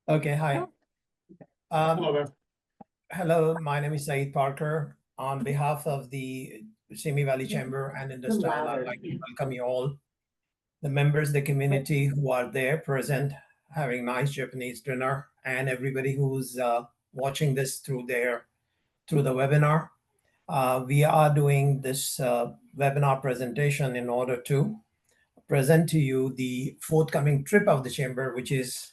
Okay, hi. Hello there. Hello, my name is Saeed Parker. On behalf of the Simi Valley Chamber and Industrial, I'd like to welcome you all, the members of the community who are there present, having nice Japanese dinner, and everybody who's watching this through the webinar. We are doing this webinar presentation in order to present to you the forthcoming trip of the chamber, which is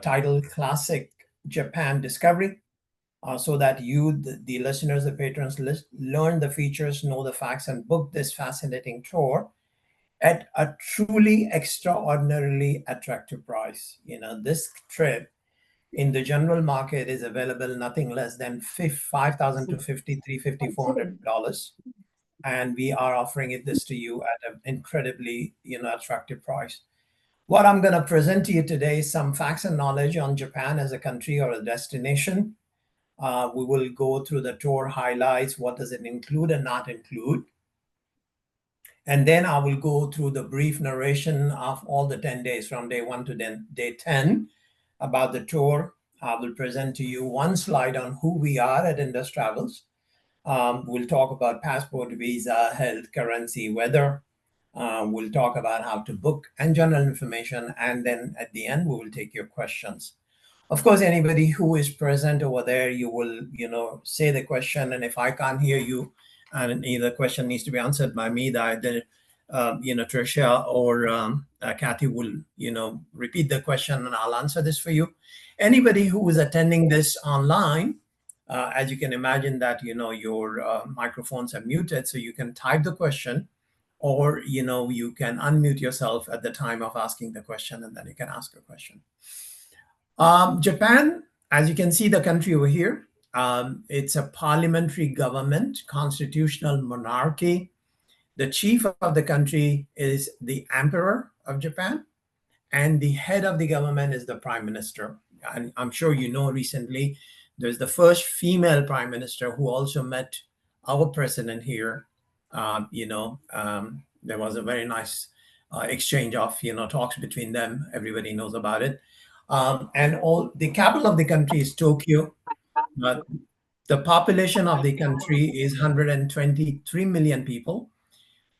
titled Classic Japan Discovery, so that you, the listeners, the patrons, learn the features, know the facts, and book this fascinating tour at a truly extraordinarily attractive price. This trip in the general market is available nothing less than $5,000 to $400, and we are offering this to you at an incredibly attractive price. What I'm going to present to you today is some facts and knowledge on Japan as a country or a destination. We will go through the tour highlights, what does it include and not include. And then I will go through the brief narration of all the 10 days from day 1 to day 10 about the tour. I will present to you one slide on who we are at Indus Travels. We'll talk about passport, visa, health, currency, weather. We'll talk about how to book and general information. And then at the end, we will take your questions. Of course, anybody who is present over there, you will, say the question. And if I can't hear you, and the question needs to be answered by me, that Tricia or Kathy will, repeat the question and I'll answer this for you. Anybody who is attending this online, as you can imagine that, your microphones are muted, so you can type the question or, you can unmute yourself at the time of asking the question and then you can ask a question. Japan, as you can see, the country over here, it's a parliamentary government, constitutional monarchy. The chief of the country is the emperor of Japan, and the head of the government is the prime minister. And I'm sure you know recently, there's the first female prime minister who also met our president here. There was a very nice exchange of talks between them. Everybody knows about it. And all the capital of the country is Tokyo. But the population of the country is 123 million people.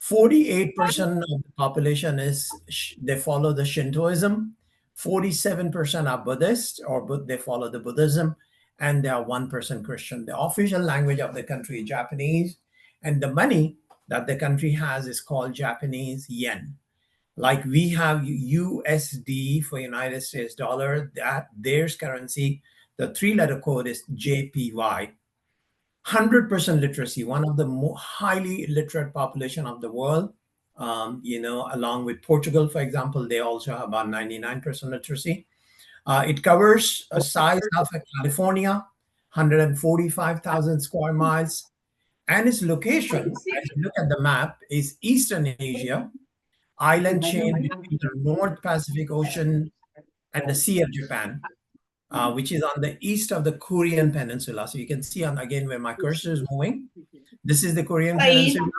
48% of the population they follow the Shintoism. 47% are Buddhist or they follow the Buddhism, and there are 1% Christian. The official language of the country is Japanese, and the money that the country has is called Japanese yen. Like we have USD for United States dollar, that there's currency, the three-letter code is JPY. 100% literacy, one of the more highly literate population of the world. Along with Portugal, for example, they also have about 99% literacy. It covers a size of California, 145,000 square miles. And its location, as you look at the map, is Eastern Asia, island chain between the North Pacific Ocean and the Sea of Japan, which is on the east of the Korean Peninsula. So you can see again where my cursor is moving. This is the Korean Peninsula.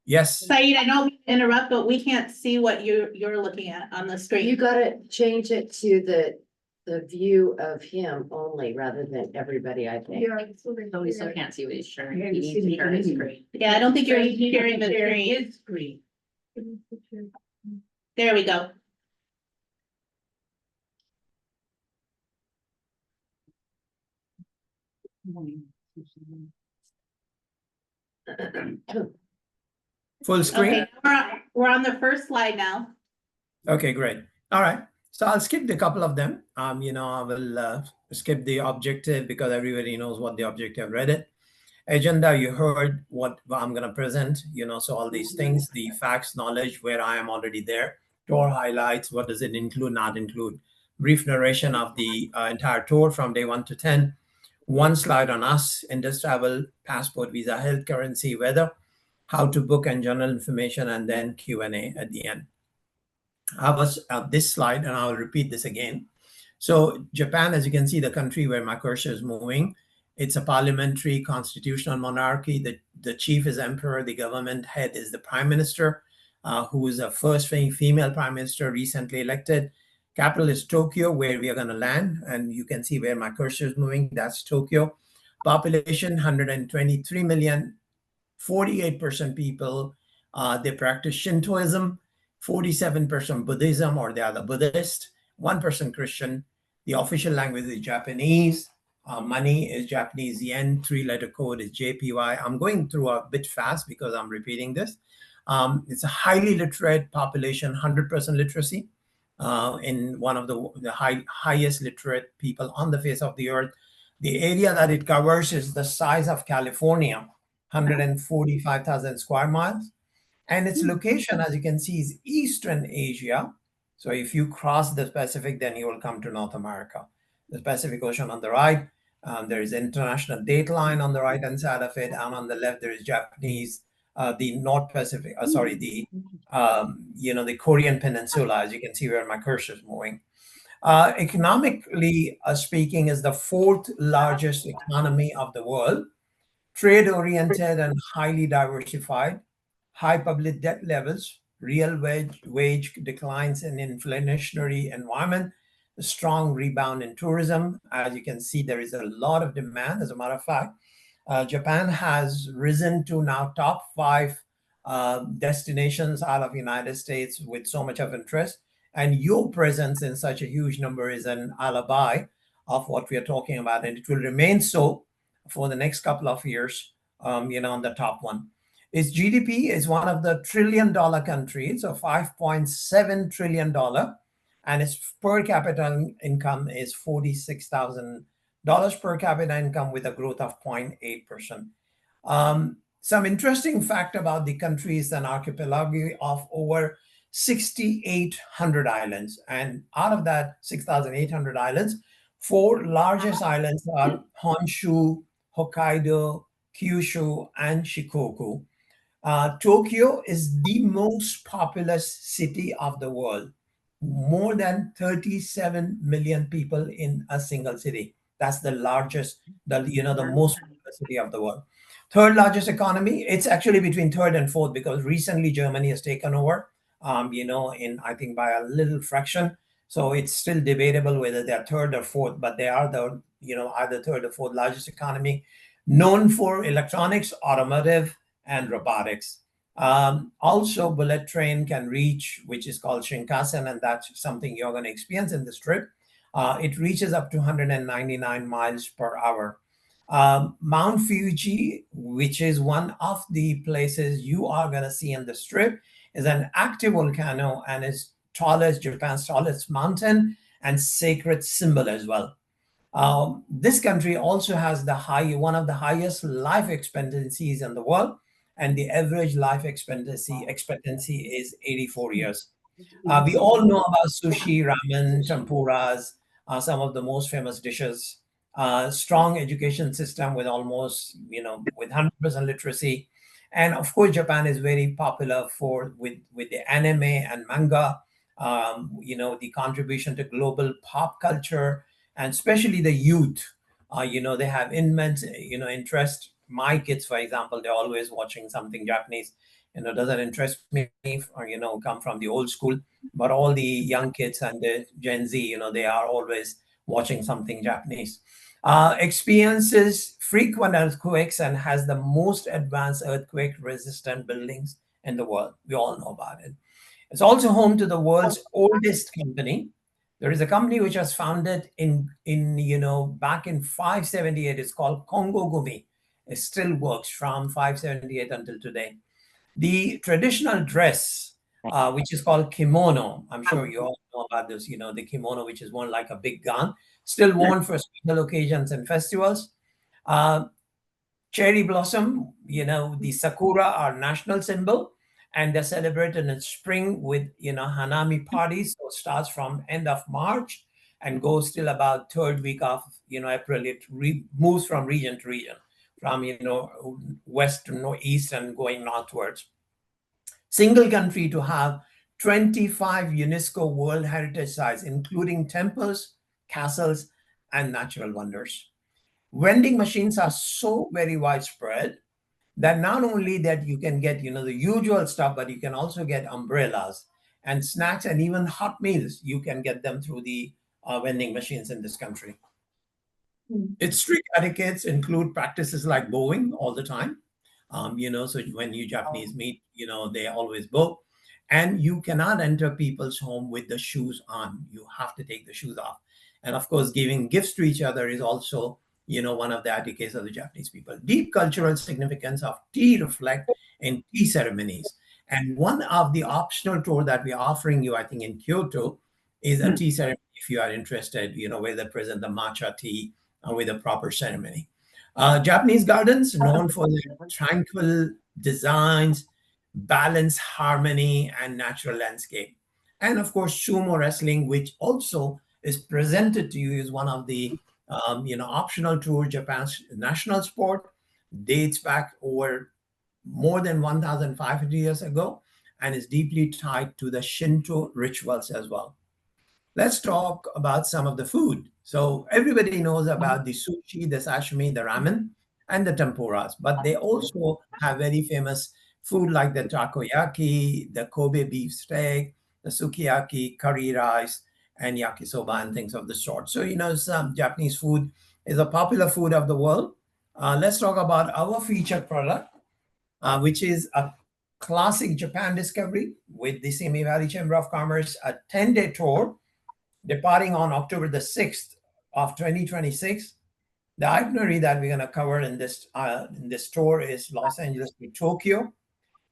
Yes. Saeed, I know we interrupt, but we can't see what you're looking at on the screen. You gotta change it to the view of him only rather than everybody, I think. So we still can't see what he's sharing. He needs to share his screen. Yeah, I don't think you're sharing the screen. There we go. Full screen? Okay, we're on the first slide now. Okay, great. All right. So I'll skip a couple of them. I will skip the objective because everybody knows what the objective. Read it. Agenda, you heard what I'm going to present, so all these things, the facts, knowledge, where I am already there. Tour highlights, what does it include, not include. Brief narration of the entire tour from day 1 to 10. One slide on us, Indus Travel, passport, visa, health, currency, weather, how to book and general information, and then Q&A at the end. I was at this slide, and I'll repeat this again. So Japan, as you can see, the country where my cursor is moving, it's a parliamentary constitutional monarchy. The chief is emperor. The government head is the prime minister, who is the first female prime minister recently elected. Capital is Tokyo, where we are going to land. And you can see where my cursor is moving. That's Tokyo. Population 123 million, 48% people, they practice Shintoism, 47% Buddhism, or they are the Buddhist, 1% Christian. The official language is Japanese. Money is Japanese yen. Three-letter code is JPY. I'm going through a bit fast because I'm repeating this. It's a highly literate population, 100% literacy, in one of the highest literate people on the face of the earth. The area that it covers is the size of California, 145,000 square miles. And its location, as you can see, is Eastern Asia. So if you cross the Pacific, then you will come to North America. The Pacific Ocean on the right, there is international date line on the right hand side of it, and on the left there is Japanese, the North Pacific. The Korean Peninsula, as you can see where my cursor is moving. Economically speaking, is the fourth largest economy of the world. Trade oriented and highly diversified, high public debt levels, real wage declines in inflationary environment, a strong rebound in tourism. As you can see, there is a lot of demand. As a matter of fact, Japan has risen to now top 5 destinations out of United States with so much of interest. And your presence in such a huge number is an alibi of what we are talking about. And it will remain so for the next couple of years, on the top one. Its GDP is one of the trillion-dollar countries, so $5.7 trillion, and its per capita income is $46,000 per capita income with a growth of 0.8%. Some interesting fact about the country is an archipelago of over 6,800 islands, and out of that 6,800 islands, 4 largest islands are Honshu, Hokkaido, Kyushu, and Shikoku. Tokyo is the most populous city of the world. More than 37 million people in a single city. That's the largest, the most populous city of the world. Third largest economy. It's actually between third and fourth because recently Germany has taken over, in I think by a little fraction. So it's still debatable whether they're third or fourth, but they are the, either third or fourth largest economy, known for electronics, automotive, and robotics. Also, bullet train can reach, which is called Shinkansen, and that's something you're going to experience in this trip. It reaches up to 199 miles per hour. Mount Fuji, which is one of the places you are going to see in this trip, is an active volcano and is Japan's tallest mountain and sacred symbol as well. This country also has one of the highest life expectancies in the world, and the average life expectancy is 84 years. We all know about sushi, ramen, tempuras, some of the most famous dishes. Strong education system with almost, with 100% literacy. And of course, Japan is very popular with the anime and manga, the contribution to global pop culture, and especially the youth. They have immense, interest. My kids, for example, they're always watching something Japanese. Doesn't interest me, or, come from the old school. But all the young kids and the Gen Z, they are always watching something Japanese. Experiences frequent earthquakes and has the most advanced earthquake-resistant buildings in the world. We all know about it. It's also home to the world's oldest company. There is a company which was founded back in 578. It's called Kongo Gumi. It still works from 578 until today. The traditional dress, which is called kimono, I'm sure you all know about this, the kimono, which is worn like a big gown, still worn for special occasions and festivals. Cherry blossom, the sakura are national symbol, and they're celebrated in spring with, hanami parties. So it starts from end of March and goes till about third week of, April. It moves from region to region, from, west to east and going northwards. Single country to have 25 UNESCO World Heritage Sites, including temples, castles, and natural wonders. Vending machines are so very widespread that not only that you can get, the usual stuff, but you can also get umbrellas and snacks and even hot meals. You can get them through the vending machines in this country. Its strict etiquettes include practices like bowing all the time. So when you Japanese meet, they always bow. And you cannot enter people's home with the shoes on. You have to take the shoes off. And of course, giving gifts to each other is also, one of the etiquettes of the Japanese people. Deep cultural significance of tea reflect in tea ceremonies. And one of the optional tour that we're offering you, I think, in Kyoto, is a tea ceremony. If you are interested, where they present the matcha tea with a proper ceremony. Japanese gardens, known for their tranquil designs, balanced harmony, and natural landscape. And of course, sumo wrestling, which also is presented to you as one of the optional tour. Japan's national sport, dates back over more than 1,500 years ago, and is deeply tied to the Shinto rituals as well. Let's talk about some of the food. So everybody knows about the sushi, the sashimi, the ramen, and the tempuras, but they also have very famous food like the takoyaki, the Kobe beef steak, the sukiyaki, curry rice, and yakisoba and things of the sort. So, some Japanese food is a popular food of the world. Let's talk about our featured product, which is a classic Japan discovery with the Simi Valley Chamber of Commerce, a 10-day tour departing on October the 6th of 2026. The itinerary that we're going to cover in this tour is Los Angeles to Tokyo,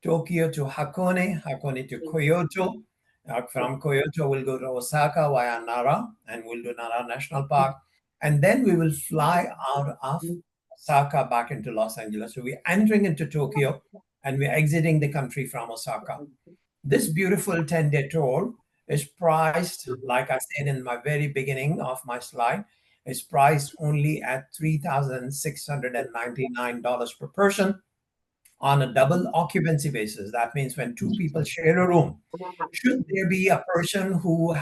Tokyo to Hakone, Hakone to Kyoto. From Kyoto, we'll go to Osaka via Nara, and we'll do Nara National Park. And then we will fly out of Osaka back into Los Angeles. So we're entering into Tokyo, and we're exiting the country from Osaka. This beautiful 10-day tour is priced, like I said in my very beginning of my slide, is priced only at $3,699 per person on a double occupancy basis. That means when two people share a room. Should there be a person who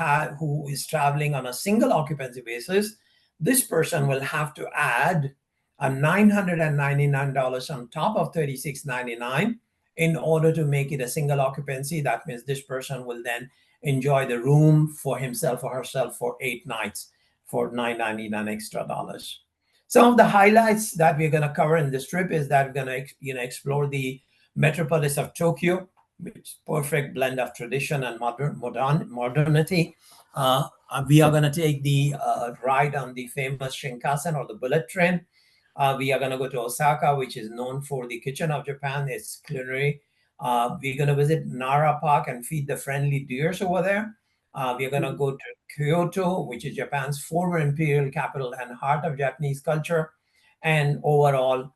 is traveling on a single occupancy basis, this person will have to add a $999 on top of $3,699 in order to make it a single occupancy. That means this person will then enjoy the room for himself or herself for 8 nights for $999 extra dollars. Some of the highlights that we're going to cover in this trip is that we're going to explore the metropolis of Tokyo, which is perfect blend of tradition and modernity. We are going to take the ride on the famous Shinkansen or the bullet train. We are going to go to Osaka, which is known for the kitchen of Japan, its culinary. We're going to visit Nara Park and feed the friendly deers over there. We're going to go to Kyoto, which is Japan's former imperial capital and heart of Japanese culture. And overall,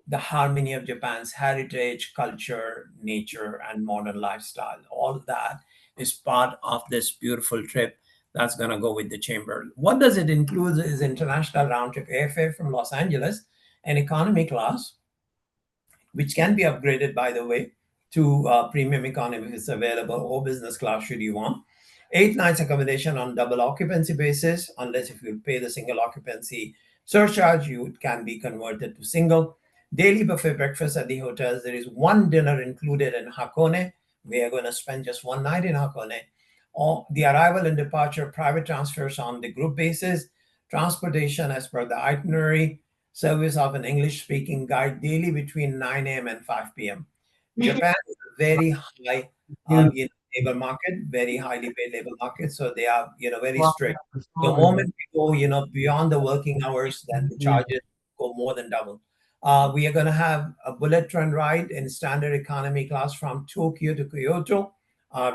the harmony of Japan's heritage, culture, nature, and modern lifestyle. All that is part of this beautiful trip that's going to go with the chamber. What does it include is international round-trip airfare from Los Angeles and economy class, which can be upgraded, by the way, to premium economy if it's available, or business class should you want. 8 nights accommodation on double occupancy basis, unless if you pay the single occupancy surcharge, you can be converted to single. Daily buffet breakfast at the hotels. There is one dinner included in Hakone. We are going to spend just one night in Hakone. The arrival and departure private transfers on the group basis. Transportation as per the itinerary. Service of an English-speaking guide daily between 9 a.m. and 5 p.m. Japan is a very high labor market, very highly paid labor market. So they are, very strict. The moment we go, beyond the working hours, then the charges go more than double. We are going to have a bullet train ride in standard economy class from Tokyo to Kyoto,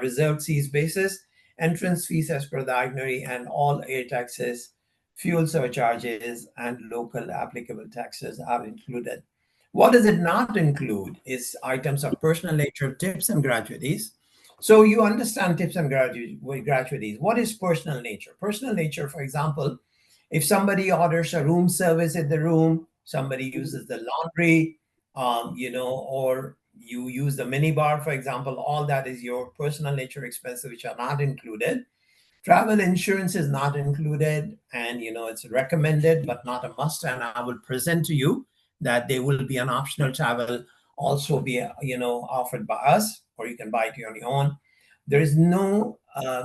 reserved seats basis, entrance fees as per the itinerary, and all air taxes, fuel surcharges, and local applicable taxes are included. What does it not include is items of personal nature, tips, and gratuities. So you understand tips and gratuities. What is personal nature? Personal nature, for example, if somebody orders a room service in the room, somebody uses the laundry, or you use the minibar, for example, all that is your personal nature expenses, which are not included. Travel insurance is not included, and it's recommended but not a must. And I will present to you that there will be an optional travel also be offered by us, or you can buy it on your own. There is no,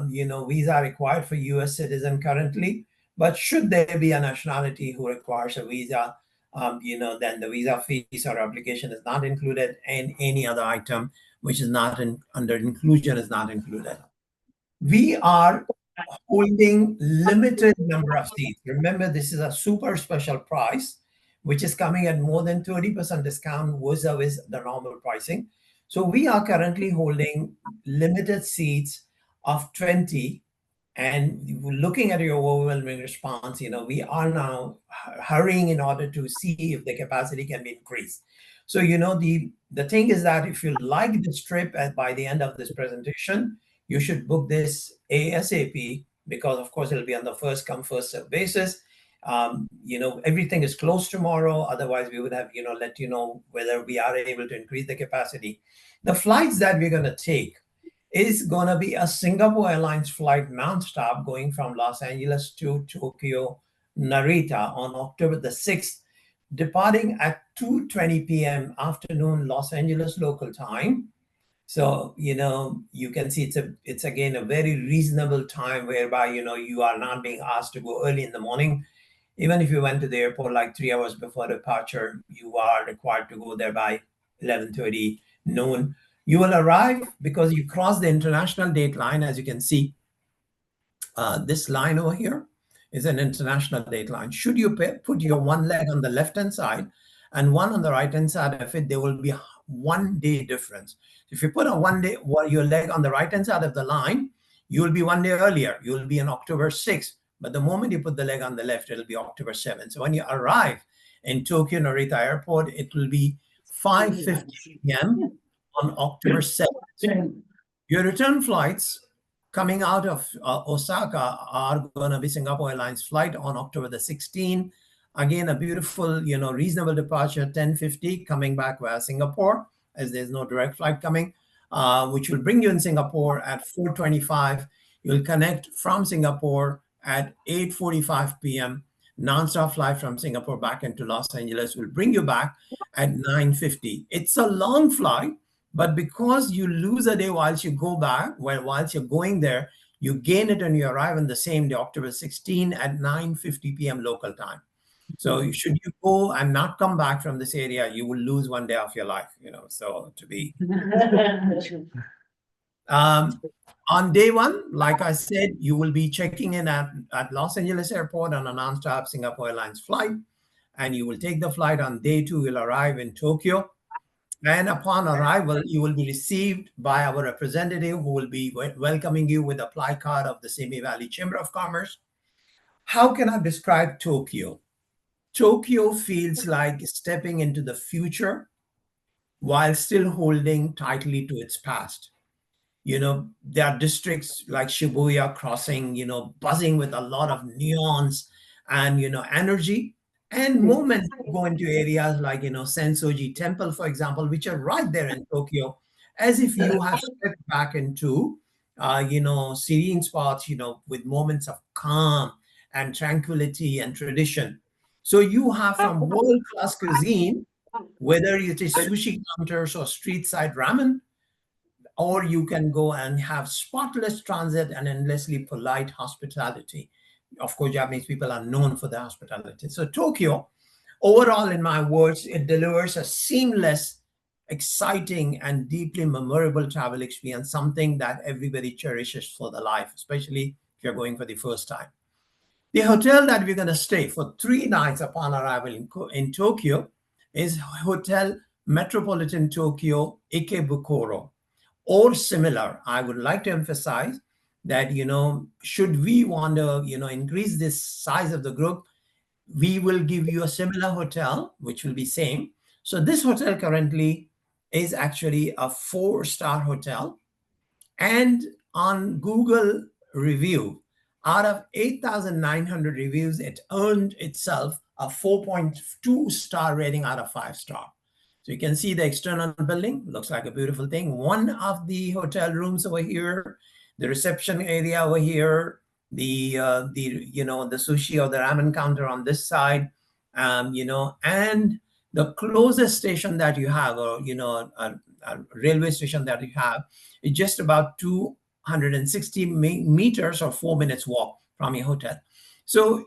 visa required for U.S. citizen currently. But should there be a nationality who requires a visa, then the visa fees or application is not included, and any other item which is not under inclusion is not included. We are holding limited number of seats. Remember, this is a super special price, which is coming at more than 30% discount vis-a-vis the normal pricing. So we are currently holding limited seats of 20. And looking at your overwhelming response, we are now hurrying in order to see if the capacity can be increased. So, the thing is that if you like this trip by the end of this presentation, you should book this ASAP, because of course it'll be on the first come first serve basis. Everything is closed tomorrow. Otherwise, we would have, let you know whether we are able to increase the capacity. The flights that we're going to take is going to be a Singapore Airlines flight nonstop going from Los Angeles to Tokyo Narita on October the 6th, departing at 2:20 p.m. afternoon Los Angeles local time. So, you can see it's again a very reasonable time whereby, you are not being asked to go early in the morning. Even if you went to the airport like 3 hours before departure, you are required to go there by 11:30 noon. You will arrive because you cross the international date line. As you can see, this line over here is an international date line. Should you put your one leg on the left-hand side and one on the right-hand side of it, there will be 1 day difference. If you put your leg on the right-hand side of the line, you will be 1 day earlier. You will be on October 6th. But the moment you put the leg on the left, it'll be October 7th. So when you arrive in Tokyo Narita Airport, it will be 5:50 p.m. on October 7th. Your return flights coming out of Osaka are going to be Singapore Airlines flight on October the 16th. Again, a beautiful, reasonable departure, 10:50, coming back via Singapore, as there's no direct flight coming, which will bring you in Singapore at 4:25. You'll connect from Singapore at 8:45 p.m. Non-stop flight from Singapore back into Los Angeles will bring you back at 9:50. It's a long flight, but because you lose a day whilst you go back, whilst you're going there, you gain it and you arrive on the same day, October 16 at 9:50 p.m. local time. So should you go and not come back from this area, you will lose 1 day of your life, so to be. On day one, like I said, you will be checking in at Los Angeles Airport on a non-stop Singapore Airlines flight, and you will take the flight. On day two, you'll arrive in Tokyo. And upon arrival, you will be received by our representative who will be welcoming you with a placard of the Simi Valley Chamber of Commerce. How can I describe Tokyo? Tokyo feels like stepping into the future while still holding tightly to its past. There are districts like Shibuya Crossing, buzzing with a lot of neons and, energy. And moments go into areas like, Sensoji Temple, for example, which are right there in Tokyo, as if you have stepped back into, serene spots, with moments of calm and tranquility and tradition. So you have from world-class cuisine, whether it is sushi counters or street side ramen, or you can go and have spotless transit and endlessly polite hospitality. Of course, Japanese people are known for their hospitality. So Tokyo, overall, in my words, it delivers a seamless, exciting, and deeply memorable travel experience, something that everybody cherishes for their life, especially if you're going for the first time. The hotel that we're going to stay for 3 nights upon arrival in Tokyo is Hotel Metropolitan Tokyo Ikebukuro, or similar. I would like to emphasize that, should we want to, increase this size of the group, we will give you a similar hotel, which will be same. So this hotel currently is actually a 4-star hotel. And on Google review, out of 8,900 reviews, it earned itself a 4.2 star rating out of 5 star. So you can see the external building, looks like a beautiful thing. One of the hotel rooms over here, the reception area over here, the sushi or the ramen counter on this side, and the closest station that you have, or a railway station that you have, is just about 2 160 meters or 4 minutes walk from your hotel. So,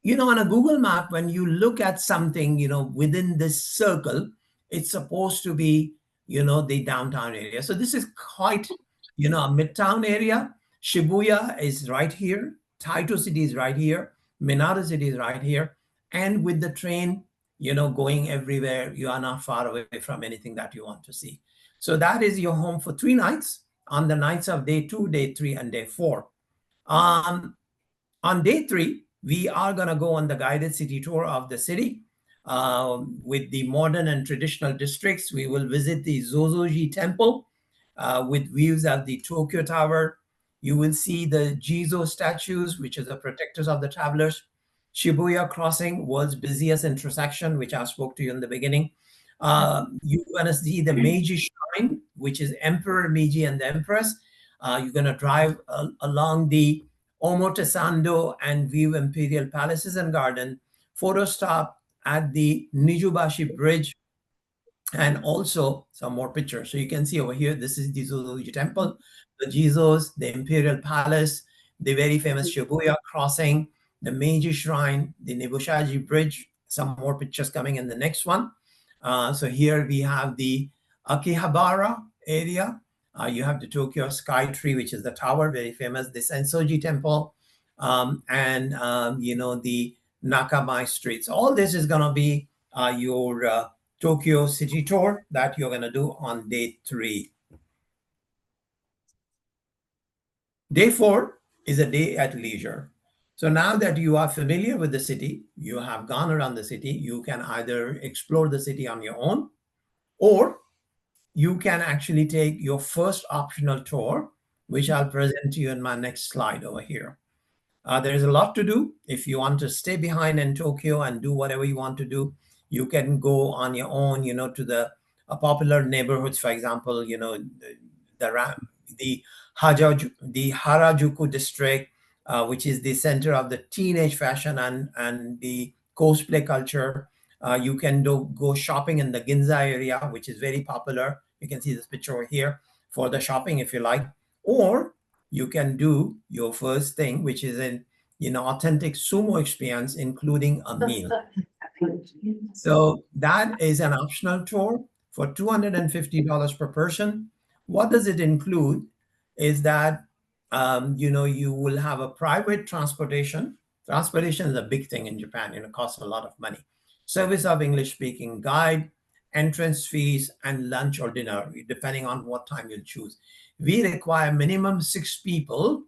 on a Google map, when you look at something, within this circle, it's supposed to be, the downtown area. So this is quite, a midtown area. Shibuya is right here. Taito City is right here. Minato City is right here. And with the train, going everywhere, you are not far away from anything that you want to see. So that is your home for 3 nights on the nights of day 2, day 3, and day 4. On day 3, we are going to go on the guided city tour of the city with the modern and traditional districts. We will visit the Zozoji Temple with views of the Tokyo Tower. You will see the Jizo statues, which is the protectors of the travelers. Shibuya Crossing, world's busiest intersection, which I spoke to you in the beginning. You're going to see the Meiji Shrine, which is Emperor Meiji and the Empress. You're going to drive along the Omotesando and view Imperial Palaces and Garden. Photo stop at the Nijubashi Bridge, and also some more pictures. So you can see over here, this is the Zozoji Temple, the Jizos, the Imperial Palace, the very famous Shibuya Crossing, the Meiji Shrine, the Nibushaji Bridge, some more pictures coming in the next one. So here we have the Akihabara area. You have the Tokyo Sky Tree, which is the tower, very famous, the Sensoji Temple, and, the Nakamai streets. All this is going to be your Tokyo city tour that you're going to do on day 3. Day 4 is a day at leisure. So now that you are familiar with the city, you have gone around the city, you can either explore the city on your own, or you can actually take your first optional tour, which I'll present to you in my next slide over here. There's a lot to do. If you want to stay behind in Tokyo and do whatever you want to do, you can go on your own, to the popular neighborhoods. For example, the Harajuku district, which is the center of the teenage fashion and the cosplay culture. You can go shopping in the Ginza area, which is very popular. You can see this picture over here for the shopping if you like. Or you can do your first thing, which is an authentic sumo experience, including a meal. So that is an optional tour for $250 per person. What does it include is that, you will have a private transportation. Transportation is a big thing in Japan, it costs a lot of money. Service of English-speaking guide, entrance fees, and lunch or dinner, depending on what time you'll choose. We require minimum 6 people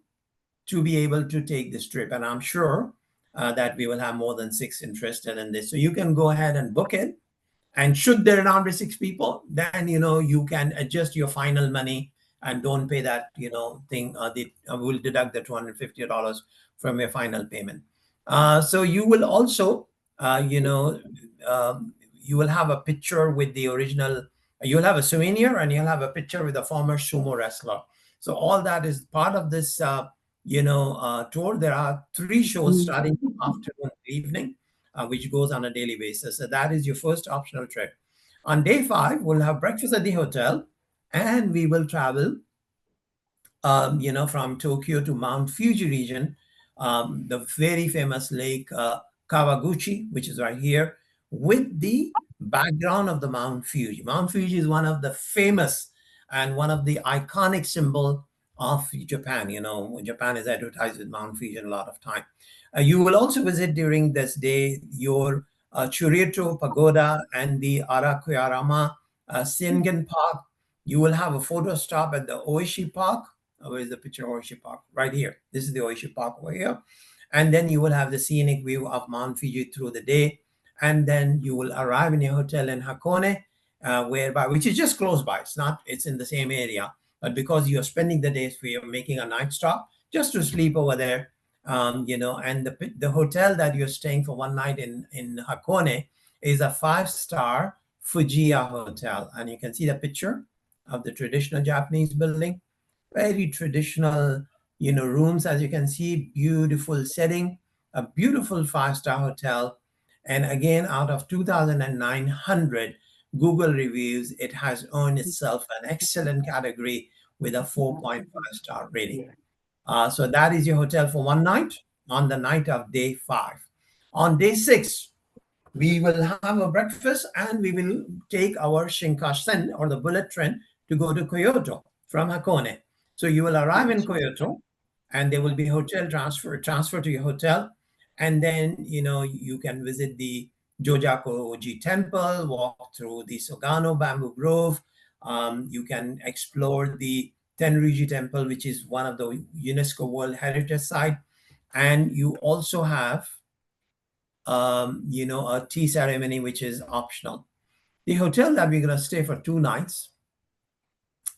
to be able to take this trip. And I'm sure that we will have more than 6 interested in this. So you can go ahead and book it. And should there not be 6 people, then, you can adjust your final money and don't pay that, thing. We'll deduct the $250 from your final payment. So you will also, you will have a picture with the original, you'll have a souvenir and you'll have a picture with a former sumo wrestler. So all that is part of this, tour. There are 3 shows starting afternoon to evening, which goes on a daily basis. So that is your first optional trip. On day 5, we'll have breakfast at the hotel, and we will travel, from Tokyo to Mount Fuji region, the very famous lake Kawaguchi, which is right here, with the background of the Mount Fuji. Mount Fuji is one of the famous and one of the iconic symbol of Japan. Japan is advertised with Mount Fuji a lot of time. You will also visit during this day your Churito Pagoda and the Arakuyarama Sengen Park. You will have a photo stop at the Oishi Park. Where is the picture of Oishi Park? Right here. This is the Oishi Park over here. And then you will have the scenic view of Mount Fuji through the day. And then you will arrive in your hotel in Hakone, which is just close by. It's in the same area. But because you're spending the day, you're making a night stop just to sleep over there. And the hotel that you're staying for one night in Hakone is a 5-star Fujiya hotel. And you can see the picture of the traditional Japanese building. Very traditional, rooms, as you can see, beautiful setting, a beautiful 5-star hotel. And again, out of 2,900 Google reviews, it has earned itself an excellent category with a 4.5-star rating. So that is your hotel for one night on the night of day 5. On day 6, we will have a breakfast and we will take our Shinkansen or the bullet train to go to Kyoto from Hakone. So you will arrive in Kyoto and there will be hotel transfer to your hotel. And then, you can visit the Jojaku-Oji temple, walk through the Sogano bamboo grove. You can explore the Tenryuji temple, which is one of the UNESCO World Heritage Site. And you also have a tea ceremony, which is optional. The hotel that we're going to stay for 2 nights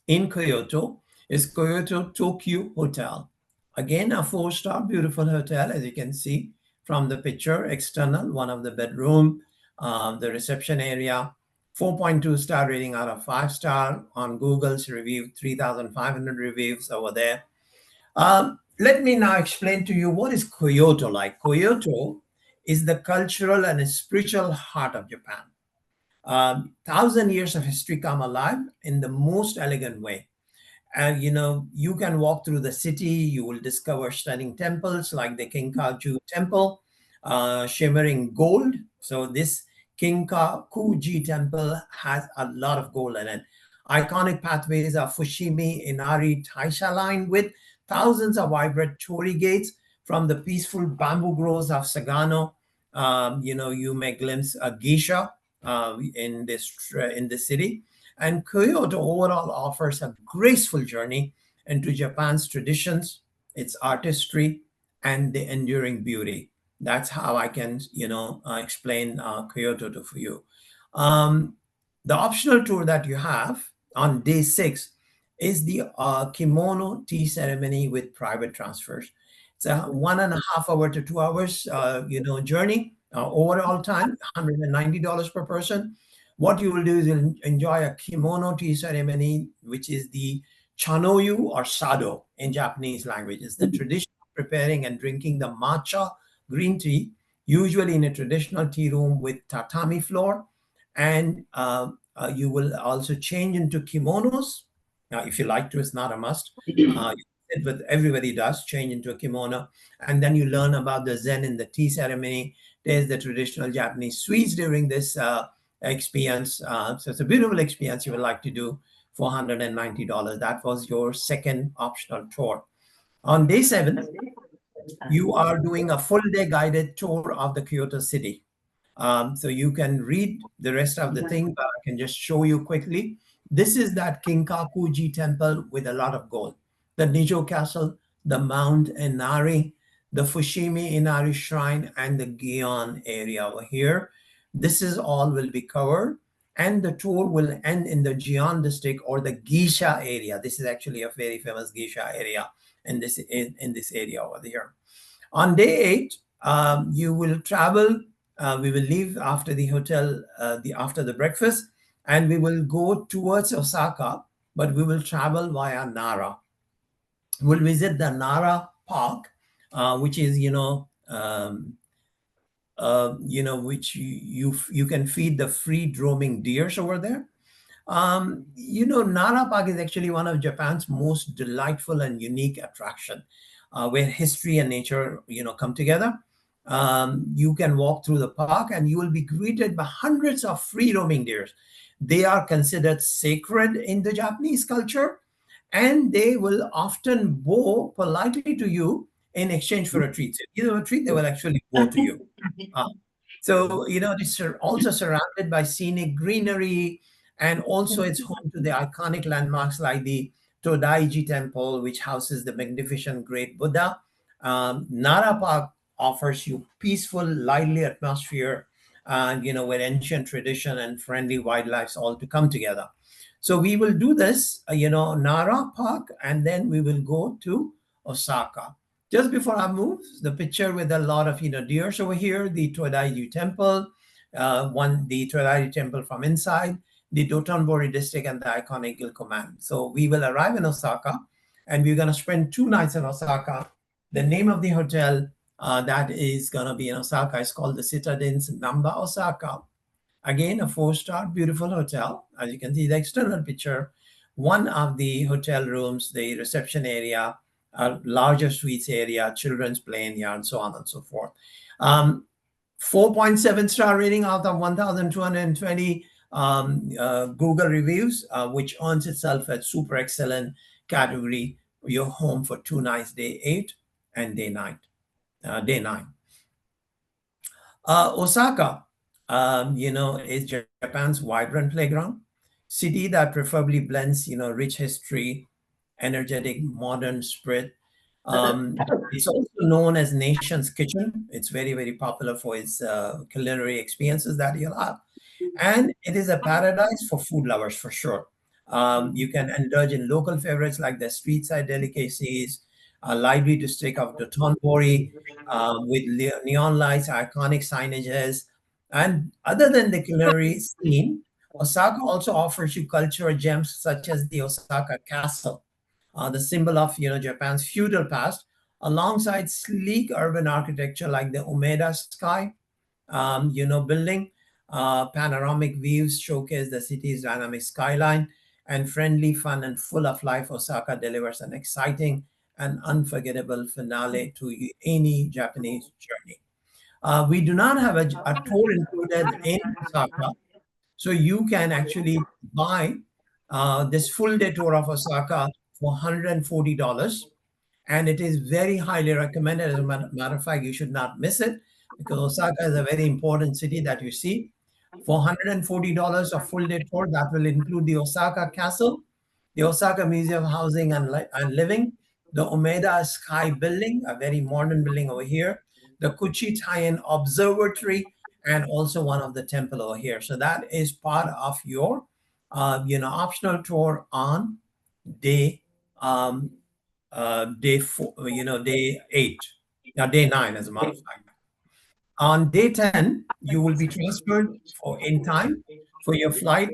in Kyoto is Kyoto Tokyo Hotel. Again, a 4-star beautiful hotel, as you can see from the picture, external, one of the bedroom, the reception area, 4.2-star rating out of 5-star on Google's review, 3,500 reviews over there. Let me now explain to you what is Kyoto like. Kyoto is the cultural and spiritual heart of Japan. 1,000 years of history come alive in the most elegant way. And you can walk through the city, you will discover stunning temples like the Kinkaku temple, shimmering gold. So this Kinkakuji temple has a lot of gold in it. Iconic pathways are Fushimi Inari Taisha line with thousands of vibrant torii gates from the peaceful bamboo groves of Sagano. You may glimpse a geisha in this city. And Kyoto overall offers a graceful journey into Japan's traditions, its artistry, and the enduring beauty. That's how I can, explain Kyoto to you. The optional tour that you have on day 6 is the kimono tea ceremony with private transfers. It's a 1.5 hour to 2 hours, journey. Overall time, $190 per person. What you will do is you'll enjoy a kimono tea ceremony, which is the chanoyu or sado in Japanese language. It's the tradition of preparing and drinking the matcha green tea, usually in a traditional tea room with tatami floor. And you will also change into kimonos. Now, if you like to, it's not a must. But everybody does change into a kimono. And then you learn about the Zen in the tea ceremony. There's the traditional Japanese sweets during this experience. So it's a beautiful experience you would like to do for $190. That was your second optional tour. On day 7, you are doing a full day guided tour of the Kyoto city. So you can read the rest of the thing, but I can just show you quickly. This is that Kinkakuji temple with a lot of gold. The Nijo Castle, the Mount Inari, the Fushimi Inari Shrine, and the Gion area over here. This is all will be covered. And the tour will end in the Gion district or the Geisha area. This is actually a very famous Geisha area in this area over here. On day 8, you will travel. We will leave after the hotel, after the breakfast, and we will go towards Osaka, but we will travel via Nara. We'll visit the Nara Park, which is, which you can feed the free roaming deers over there. Nara Park is actually one of Japan's most delightful and unique attraction, where history and nature, come together. You can walk through the park and you will be greeted by hundreds of free roaming deers. They are considered sacred in the Japanese culture, and they will often bow politely to you in exchange for a treat. So if you give them a treat, they will actually bow to you. So, it's also surrounded by scenic greenery, and also it's home to the iconic landmarks like the Todaiji Temple, which houses the magnificent Great Buddha. Nara Park offers you peaceful, lively atmosphere, where ancient tradition and friendly wildlife all to come together. So we will do this, Nara Park, and then we will go to Osaka. Just before I move, the picture with a lot of, deers over here, the Todaiji Temple, the Todaiji Temple from inside, the Dotonbori district, and the iconic Gilkoman. So we will arrive in Osaka, and we're going to spend 2 nights in Osaka. The name of the hotel that is going to be in Osaka is called the Citadines Namba Osaka. Again, a 4-star beautiful hotel. As you can see the external picture one of the hotel rooms, the reception area, a larger suites area, children's playing yard, and so on and so forth. 4.7 star rating out of 1,220 Google reviews, which earns itself a super excellent category. Your home for 2 nights, day 8 and day 9. Day 9. Osaka, is Japan's vibrant playground city that preferably blends, rich history, energetic modern spirit. It's also known as Nation's Kitchen. It's very, very popular for its culinary experiences that you'll have. And it is a paradise for food lovers for sure. You can indulge in local favorites like the street side delicacies, a lively district of the Tonbori with neon lights, iconic signages. And other than the culinary scene, Osaka also offers you cultural gems such as the Osaka Castle, the symbol of Japan's feudal past, alongside sleek urban architecture like the Umeda Sky building. Panoramic views showcase the city's dynamic skyline, and friendly, fun, and full of life, Osaka delivers an exciting and unforgettable finale to any Japanese journey. We do not have a tour included in Osaka, so you can actually buy this full day tour of Osaka for $140. And it is very highly recommended. As a matter of fact, you should not miss it because Osaka is a very important city that you see. For $140 a full day tour, that will include the Osaka Castle, the Osaka Museum of Housing and Living, the Umeda Sky Building, a very modern building over here, the Kuchitayan Observatory, and also one of the temple over here. So that is part of your, optional tour on day day 4, day 8, now day 9, as a matter of fact. On day 10, you will be transferred in time for your flight,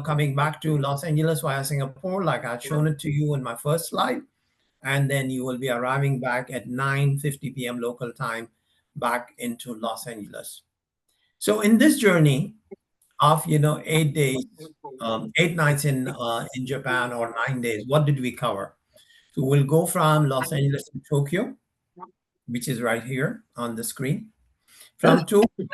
coming back to Los Angeles via Singapore, like I've shown it to you in my first slide. And then you will be arriving back at 9:50 p.m. local time back into Los Angeles. So in this journey of, 8 days, 8 nights in Japan, or 9 days, what did we cover? So we'll go from Los Angeles to Tokyo, which is right here on the screen. From Tokyo,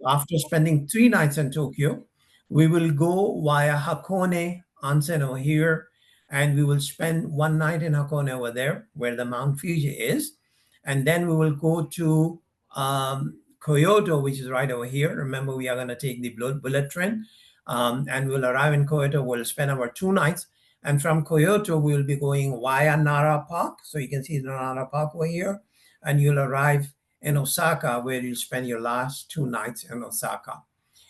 after spending 3 nights in Tokyo, we will go via Hakone Onsen over here, and we will spend 1 night in Hakone over there, where the Mount Fuji is. And then we will go to Kyoto, which is right over here. Remember, we are going to take the bullet train, and we'll arrive in Kyoto. We'll spend our 2 nights. And from Kyoto, we'll be going via Nara Park. So you can see the Nara Park over here. And you'll arrive in Osaka, where you'll spend your last 2 nights in Osaka.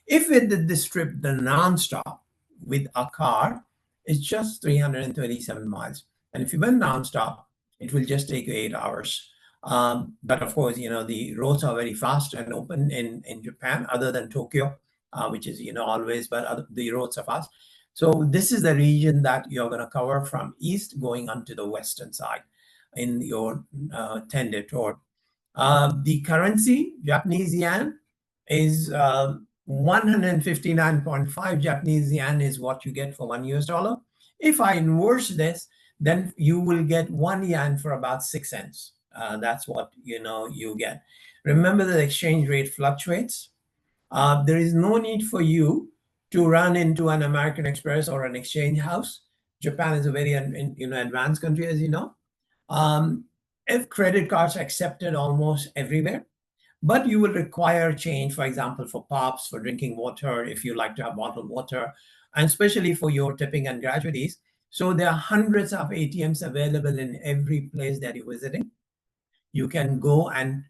If we did this trip the nonstop with a car, it's just 327 miles. And if you went nonstop, it will just take you 8 hours. But of course, the roads are very fast and open in Japan, other than Tokyo, which is, always, but the roads are fast. So this is the region that you're going to cover from east going onto the western side in your 10-day tour. The currency, Japanese yen, is 159.5 Japanese yen is what you get for $1. If I inverse this, then you will get 1 yen for about 6 cents. That's what you get. Remember, the exchange rate fluctuates. There is no need for you to run into an American Express or an exchange house. Japan is a very advanced country, as you know. If credit cards are accepted almost everywhere, but you will require change, for example, for pops, for drinking water, if you like to have bottled water, and especially for your tipping and gratuities. So there are hundreds of ATMs available in every place that you're visiting. You can go and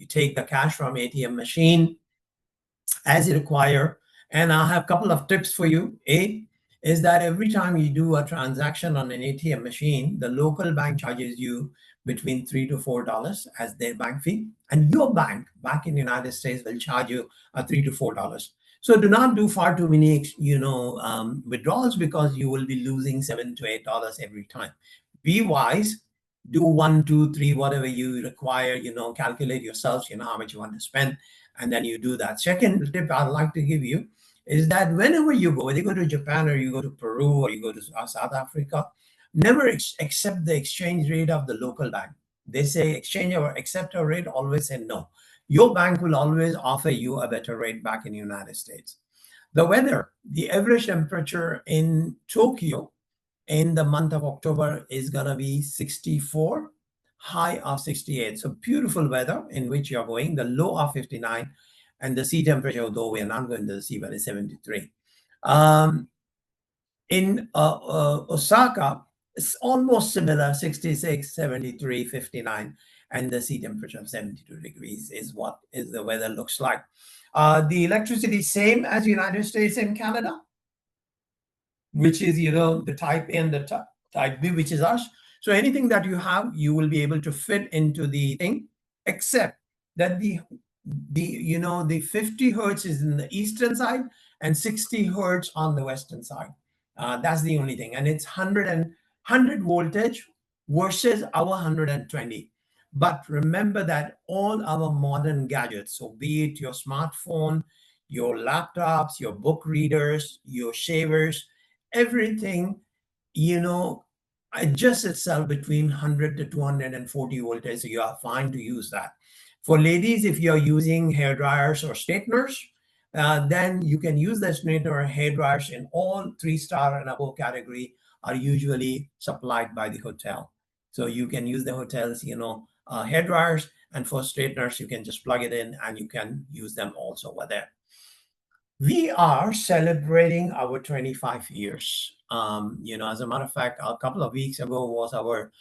take the cash from ATM machine as you require. And I have a couple of tips for you. A is that every time you do a transaction on an ATM machine, the local bank charges you between $3 to $4 as their bank fee, and your bank back in the United States will charge you $3 to $4. So do not do far too many, withdrawals, because you will be losing $7 to $8 every time. Be wise. Do 1, 2, 3, whatever you require. Calculate yourselves. How much you want to spend, and then you do that. Second tip I'd like to give you is that whenever you go, whether you go to Japan or you go to Peru or you go to South Africa, never accept the exchange rate of the local bank. They say exchange or accept a rate, always say no. Your bank will always offer you a better rate back in the United States. The weather, the average temperature in Tokyo in the month of October is going to be 64, high of 68. So beautiful weather in which you're going, the low of 59, and the sea temperature, though we are not going to the sea, but it's 73. In Osaka, it's almost similar, 66, 73, 59, and the sea temperature of 72 degrees is what is the weather looks like. The electricity, same as United States and Canada, which is, the type A and the type B, which is us. So anything that you have, you will be able to fit into the thing, except that the 50 hertz is in the eastern side and 60 hertz on the western side. That's the only thing. And it's 100 voltage versus our 120. But remember that all our modern gadgets, so be it your smartphone, your laptops, your book readers, your shavers, everything, adjusts itself between 100 to 240 voltage. So you are fine to use that. For ladies, if you're using hair dryers or straighteners, then you can use the straightener or hair dryers in all 3-star and above category are usually supplied by the hotel. So you can use the hotels, hair dryers, and for straighteners, you can just plug it in and you can use them also over there. We are celebrating our 25 years. As a matter of fact, a couple of weeks ago was our,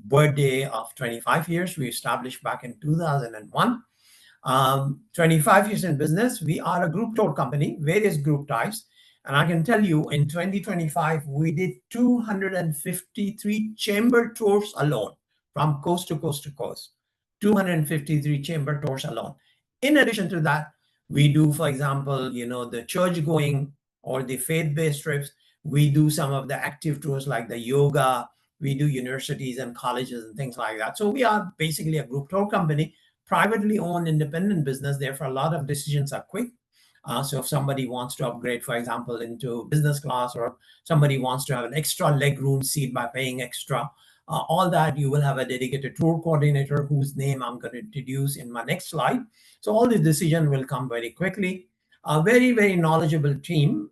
birthday of 25 years. We established back in 2001. 25 years in business. We are a group tour company, various group types. And I can tell you in 2025, we did 253 chamber tours alone from coast to coast to coast, 253 chamber tours alone. In addition to that, we do, for example, the church going or the faith-based trips. We do some of the active tours like the yoga. We do universities and colleges and things like that. So we are basically a group tour company, privately owned independent business. Therefore, a lot of decisions are quick. So if somebody wants to upgrade, for example, into business class, or somebody wants to have an extra leg room seat by paying extra, all that, you will have a dedicated tour coordinator whose name I'm going to introduce in my next slide. So all the decision will come very quickly. A very, very knowledgeable team,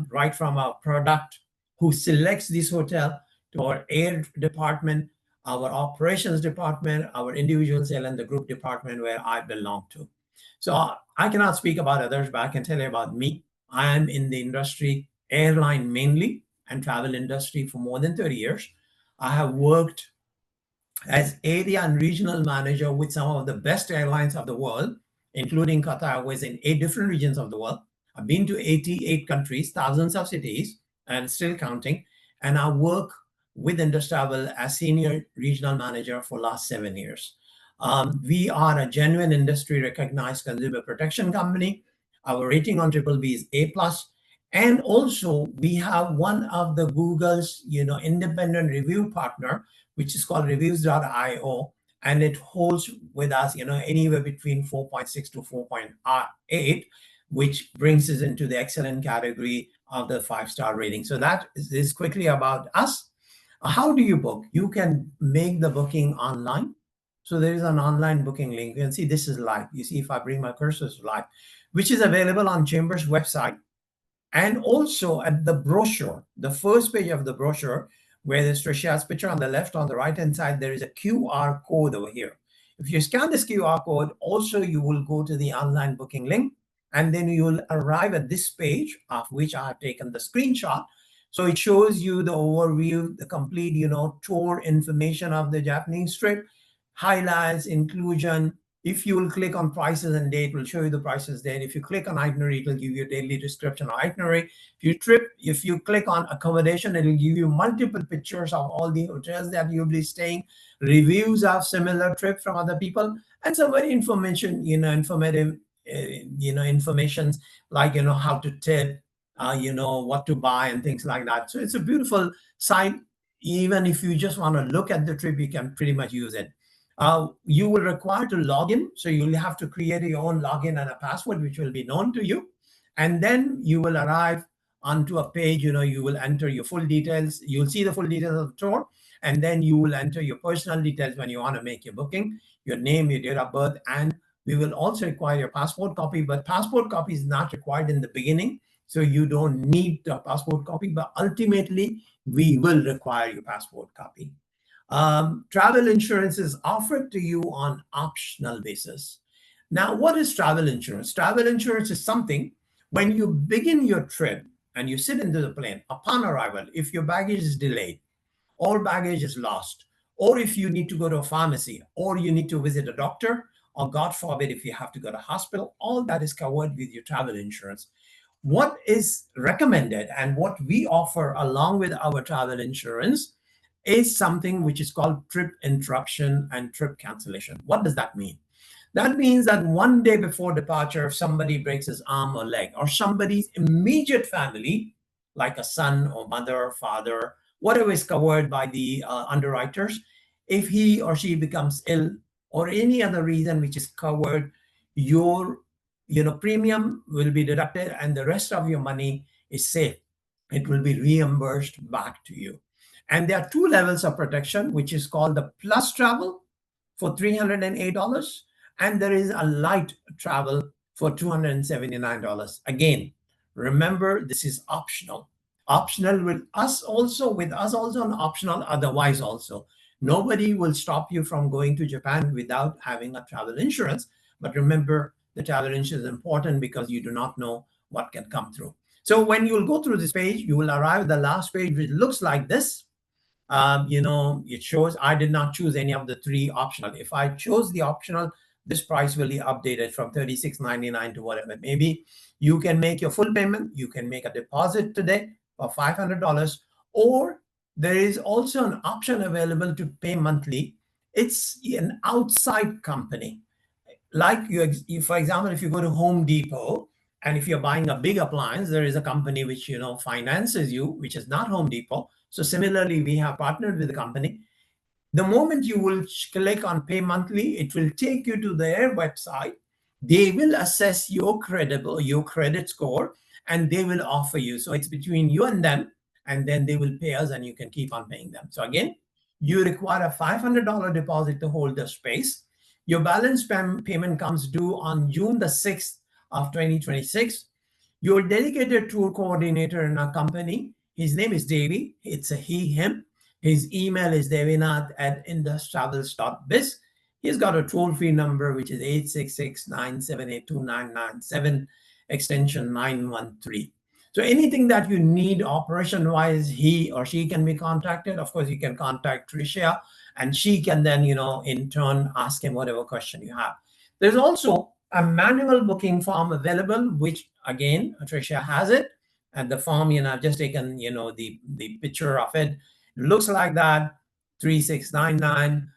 right from our product who selects this hotel to our air department, our operations department, our individual sale, and the group department where I belong to. So I cannot speak about others, but I can tell you about me. I am in the industry, airline mainly, and travel industry for more than 30 years. I have worked as area and regional manager with some of the best airlines of the world, including Qatar Airways in 8 different regions of the world. I've been to 88 countries, thousands of cities, and still counting. And I work with Indus Travel as senior regional manager for last 7 years. We are a genuine industry recognized consumer protection company. Our rating on BBB is A+. And also we have one of the Google's, independent review partner, which is called reviews.io. And it holds with us, anywhere between 4.6 to 4.8, which brings us into the excellent category of the 5-star rating. So that is quickly about us. How do you book? You can make the booking online. So there is an online booking link. You can see this is live. You see if I bring my cursor to live, which is available on Chambers website. And also at the brochure, the first page of the brochure, where there's Trisha's picture on the left, on the right-hand side, there is a QR code over here. If you scan this QR code, also you will go to the online booking link, and then you will arrive at this page, of which I have taken the screenshot. So it shows you the overview, the complete, tour information of the Japanese trip, highlights, inclusion. If you will click on prices and date, it will show you the prices there. If you click on itinerary, it will give you a daily description of itinerary. If you click on accommodation, it will give you multiple pictures of all the hotels that you'll be staying, reviews of similar trips from other people, and some very informative, informations like, how to tip, what to buy and things like that. So it's a beautiful site. Even if you just want to look at the trip, you can pretty much use it. You will require to log in. So you'll have to create your own login and a password, which will be known to you. And then you will arrive onto a page, you will enter your full details. You'll see the full details of the tour, and then you will enter your personal details when you want to make your booking, your name, your date of birth, and we will also require your passport copy, but passport copy is not required in the beginning. So you don't need a passport copy, but ultimately we will require your passport copy. Travel insurance is offered to you on optional basis. Now, what is travel insurance? Travel insurance is something when you begin your trip and you sit into the plane, upon arrival, if your baggage is delayed, or baggage is lost, or if you need to go to a pharmacy, or you need to visit a doctor, or God forbid, if you have to go to hospital, all that is covered with your travel insurance. What is recommended and what we offer along with our travel insurance is something which is called trip interruption and trip cancellation. What does that mean? That means that one day before departure, if somebody breaks his arm or leg, or somebody's immediate family, like a son or mother or father, whatever is covered by the underwriters, if he or she becomes ill or any other reason which is covered, your premium will be deducted and the rest of your money is safe. It will be reimbursed back to you. And there are two levels of protection, which is called the plus travel for $308, and there is a light travel for $279. Again, remember, this is optional. Optional with us also, and optional otherwise also. Nobody will stop you from going to Japan without having a travel insurance. But remember, the travel insurance is important because you do not know what can come through. So when you will go through this page, you will arrive at the last page, which looks like this. It shows I did not choose any of the three optional. If I chose the optional, this price will be updated from $36.99 to whatever it may be. You can make your full payment. You can make a deposit today for $500, or there is also an option available to pay monthly. It's an outside company. Like for example, if you go to Home Depot, and if you're buying a big appliance, there is a company which finances you, which is not Home Depot. So similarly, we have partnered with the company. The moment you will click on pay monthly, it will take you to their website. They will assess your credit score, and they will offer you. So it's between you and them, and then they will pay us, and you can keep on paying them. So again, you require a $500 deposit to hold the space. Your balance payment comes due on June the 6th of 2026. Your dedicated tour coordinator in our company, his name is Davey. It's a he, him. His email is devinath@industravels.biz. He's got a toll-free number, which is 866-978-2997, extension 913. So anything that you need operation-wise, he or she can be contacted. Of course, you can contact Tricia, and she can then, in turn, ask him whatever question you have. There's also a manual booking form available, which, again, Tricia has it. And the form, I've just taken, the picture of it. Looks like that, 3699,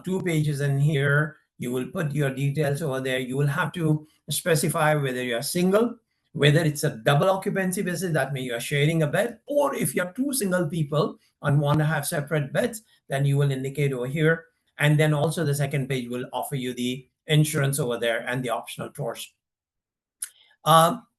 2 pages in here. You will put your details over there. You will have to specify whether you're single, whether it's a double occupancy basis, that means you're sharing a bed, or if you're two single people and want to have separate beds, then you will indicate over here. And then also the second page will offer you the insurance over there and the optional tours.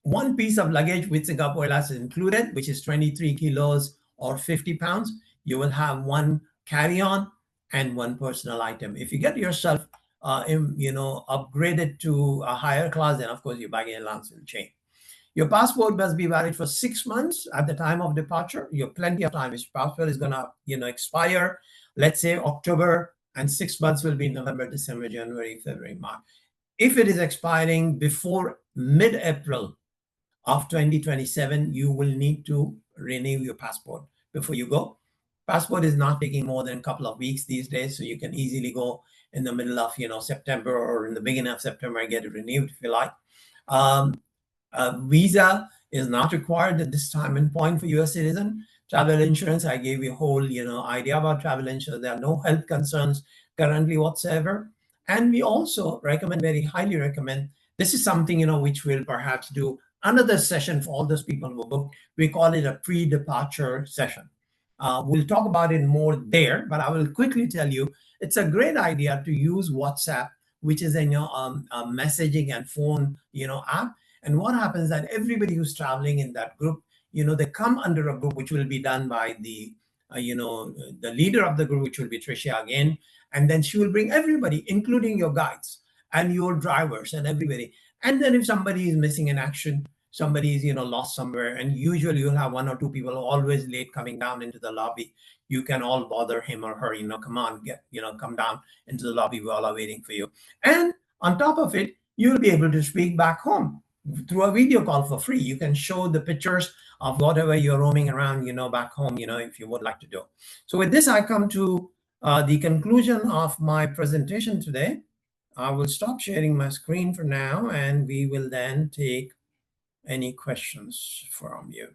One piece of luggage with Singapore Airlines is included, which is 23 kilos or 50 pounds. You will have one carry-on and one personal item. If you get yourself, upgraded to a higher class, then of course your baggage allowance will change. Your passport must be valid for 6 months at the time of departure. You have plenty of time. Your passport is gonna, expire, let's say October, and 6 months will be November, December, January, February, March. If it is expiring before mid-April of 2027, you will need to renew your passport before you go. Passport is not taking more than a couple of weeks these days, so you can easily go in the middle of September or in the beginning of September and get it renewed if you like. Visa is not required at this time and point for U.S. citizen. Travel insurance, I gave you a whole idea about travel insurance. There are no health concerns currently whatsoever. And we also very highly recommend, this is something which we'll perhaps do another session for all those people who book. We call it a pre-departure session. We'll talk about it more there, but I will quickly tell you, it's a great idea to use WhatsApp, which is a messaging and phone app. And what happens that everybody who's traveling in that group, they come under a group which will be done by the the leader of the group, which will be Tricia again, and then she will bring everybody, including your guides and your drivers and everybody. And then if somebody is missing in action, somebody is lost somewhere, and usually you'll have one or two people always late coming down into the lobby. You can all bother him or her, come on, come down into the lobby. We all are waiting for you. And on top of it, you'll be able to speak back home through a video call for free. You can show the pictures of whatever you're roaming around, back home, if you would like to do. So with this, I come to the conclusion of my presentation today. I will stop sharing my screen for now, and we will then take any questions from you.